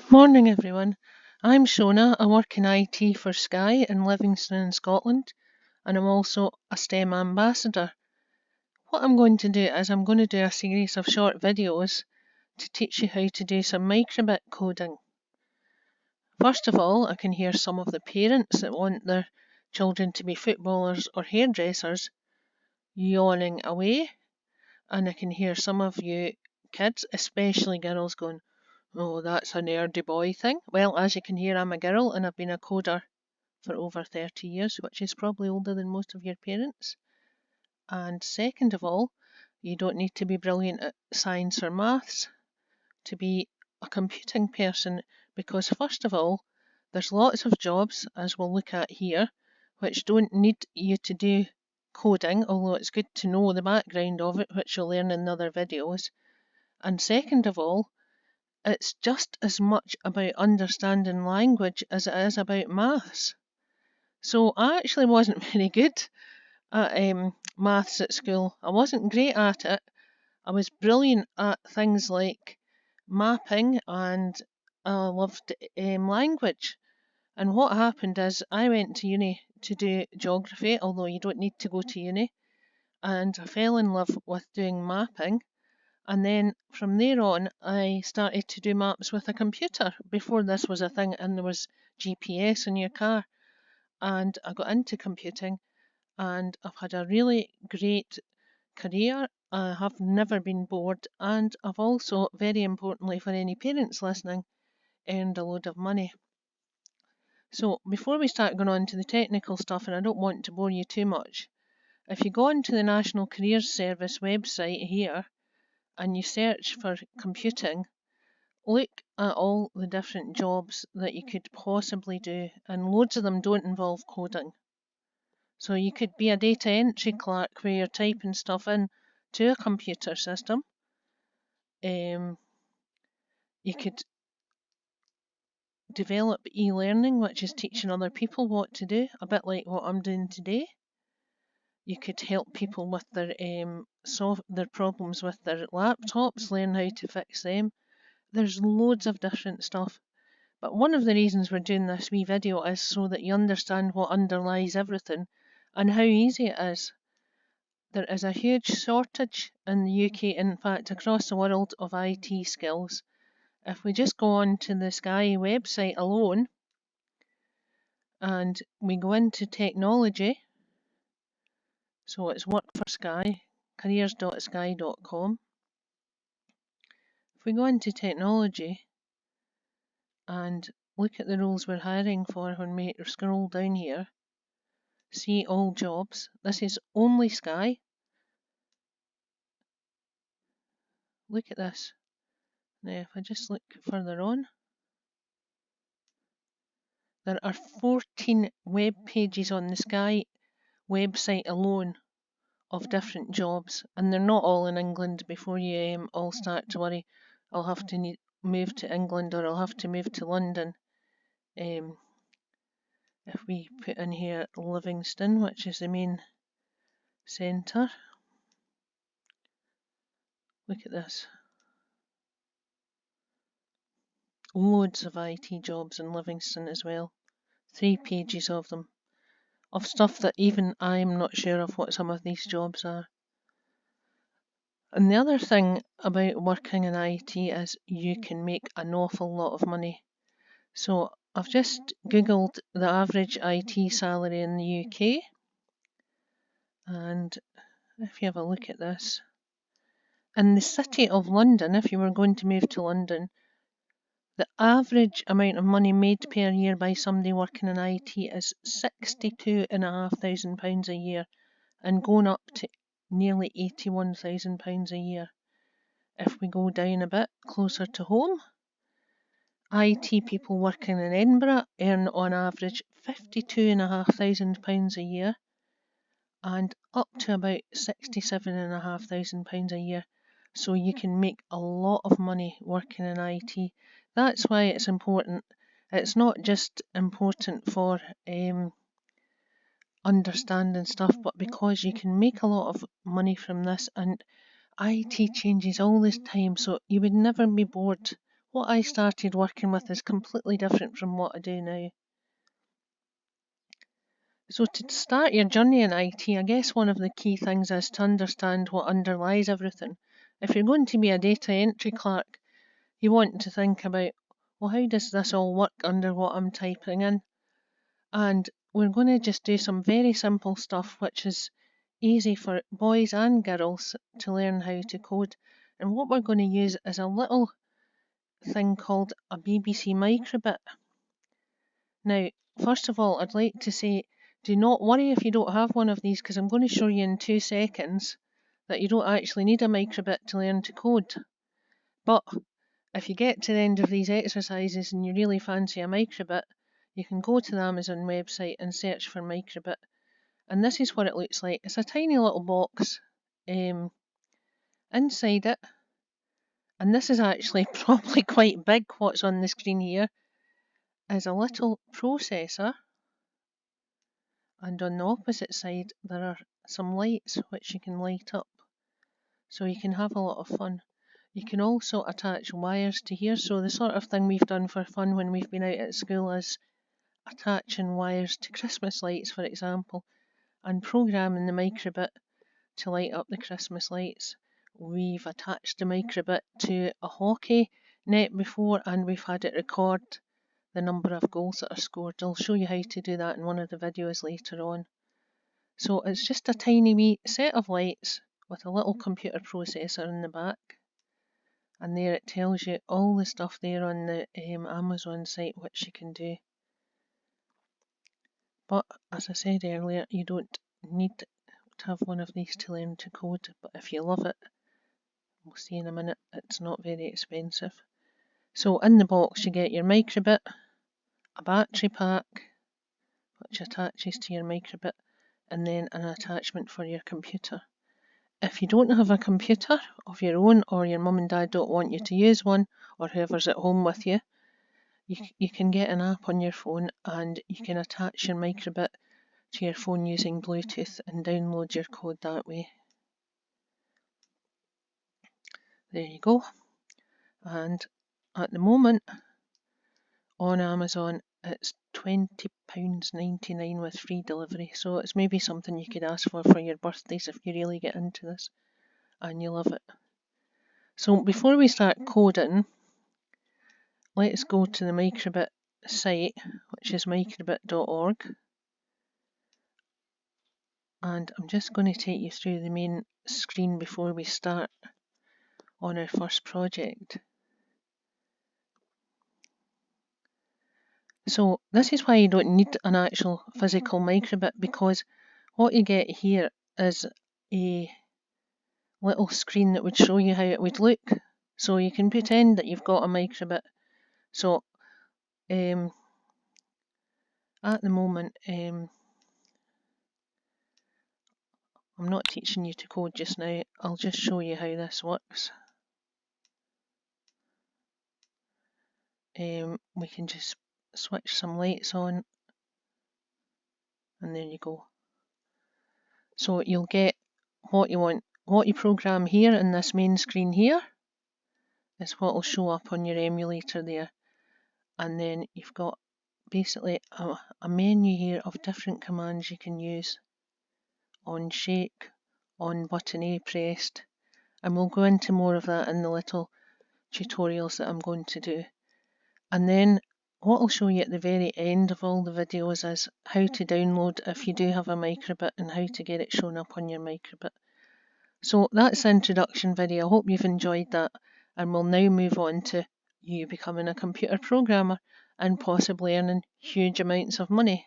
Morning, everyone. I'm Shona. I work in IT for Sky in Livingston in Scotland, and I'm also a STEM ambassador. What I'm going to do is I'm going to do a series of short videos to teach you how to do some microbit coding. First of all, I can hear some of the parents that want their children to be footballers or hairdressers yawning away, and I can hear some of you kids, especially girls, going, "Oh, that's a nerdy boy thing." Well, as you can hear, I'm a girl and I've been a coder for over 30 years, which is probably older than most of your parents. And second of all, you don't need to be brilliant at science or maths to be a computing person, because first of all, there's lots of jobs, as we'll look at here, which don't need you to do coding, although it's good to know the background of it, which you'll learn in other videos. And second of all, it's just as much about understanding language as it is about maths. So I actually wasn't very good at maths at school. I wasn't great at it. I was brilliant at things like mapping, and I loved language. And what happened is I went to uni to do geography, although you don't need to go to uni, and I fell in love with doing mapping. And then from there on, I started to do maps with a computer before this was a thing and there was GPS in your car. And I got into computing and I've had a really great career. I have never been bored, and I've also, very importantly for any parents listening, earned a load of money. So before we start going on to the technical stuff, and I don't want to bore you too much, if you go onto the National Careers Service website here and you search for computing, look at all the different jobs that you could possibly do, and loads of them don't involve coding. So you could be a data entry clerk where you're typing stuff in to a computer system. You could develop e-learning, which is teaching other people what to do, a bit like what I'm doing today. You could help people with their problems with their laptops, learn how to fix them. There's loads of different stuff. But one of the reasons we're doing this wee video is so that you understand what underlies everything and how easy it is. There is a huge shortage in the UK, in fact across the world, of IT skills. If we just go on to the Sky website alone and we go into technology, so it's work for Sky, careers.sky.com. If we go into technology and look at the roles we're hiring for, when we scroll down here, see all jobs. This is only Sky. Look at this. Now, if I just look further on, there are 14 web pages on the Sky website alone of different jobs, and they're not all in England. Before you all start to worry, I'll have to move to England, or I'll have to move to London. If we put in here Livingston, which is the main centre, look at this. Loads of IT jobs in Livingston as well. 3 pages of them, of stuff that even I'm not sure of what some of these jobs are. And the other thing about working in IT is you can make an awful lot of money. So I've just googled the average IT salary in the UK, and if you have a look at this, in the city of London, if you were going to move to London, the average amount of money made per year by somebody working in IT is £62,500 a year, and going up to nearly £81,000 a year. If we go down a bit closer to home, IT people working in Edinburgh earn on average £52,500 a year, and up to about £67,500 a year. So you can make a lot of money working in IT. That's why it's important. It's not just important for understanding stuff, but because you can make a lot of money from this, and IT changes all this time, so you would never be bored what I started working with is completely different from what I do now. So to start your journey in IT, I guess one of the key things is to understand what underlies everything. If you're going to be a data entry clerk, you want to think about, well, how does this all work under what I'm typing in? And we're going to just do some very simple stuff, which is easy for boys and girls to learn how to code. And what we're going to use is a little thing called a BBC microbit. Now, first of all, I'd like to say, do not worry if you don't have one of these, because I'm going to show you in 2 seconds that you don't actually need a microbit to learn to code. But if you get to the end of these exercises and you really fancy a microbit, you can go to the Amazon website and search for microbit. And this is what it looks like. It's a tiny little box inside it. And this is actually probably quite big. What's on the screen here is a little processor. And on the opposite side, there are some lights which you can light up. So you can have a lot of fun. You can also attach wires to here. So the sort of thing we've done for fun when we've been out at school is attaching wires to Christmas lights, for example, and programming the microbit to light up the Christmas lights. We've attached the microbit to a hockey net before, and we've had it record the number of goals that are scored. I'll show you how to do that in one of the videos later on. So it's just a tiny wee set of lights with a little computer processor in the back. And there it tells you all the stuff there on the Amazon site which you can do. But as I said earlier, you don't need to have one of these to learn to code. But if you love it, we'll see in a minute, it's not very expensive. So in the box you get your microbit, a battery pack which attaches to your microbit, and then an attachment for your computer. If you don't have a computer of your own, or your mum and dad don't want you to use one, or whoever's at home with you, you can get an app on your phone and you can attach your microbit to your phone using Bluetooth and download your code that way. There you go. And at the moment on Amazon it's £20.99 with free delivery, so it's maybe something you could ask for your birthdays if you really get into this and you love it. So before we start coding, let's go to the microbit site, which is microbit.org, and I'm just going to take you through the main screen before we start on our first project. So this is why you don't need an actual physical microbit, because what you get here is a little screen that would show you how it would look. So you can pretend that you've got a microbit. So at the moment, I'm not teaching you to code just now. I'll just show you how this works. We can just switch some lights on, and there you go. So you'll get what you want. What you program here in this main screen here is what will show up on your emulator there. And then you've got basically a menu here of different commands you can use. On shake, on button A pressed, and we'll go into more of that in the little tutorials that I'm going to do. And then what I'll show you at the very end of all the videos is how to download if you do have a microbit and how to get it shown up on your microbit. So that's the introduction video. I hope you've enjoyed that, and we'll now move on to you becoming a computer programmer and possibly earning huge amounts of money.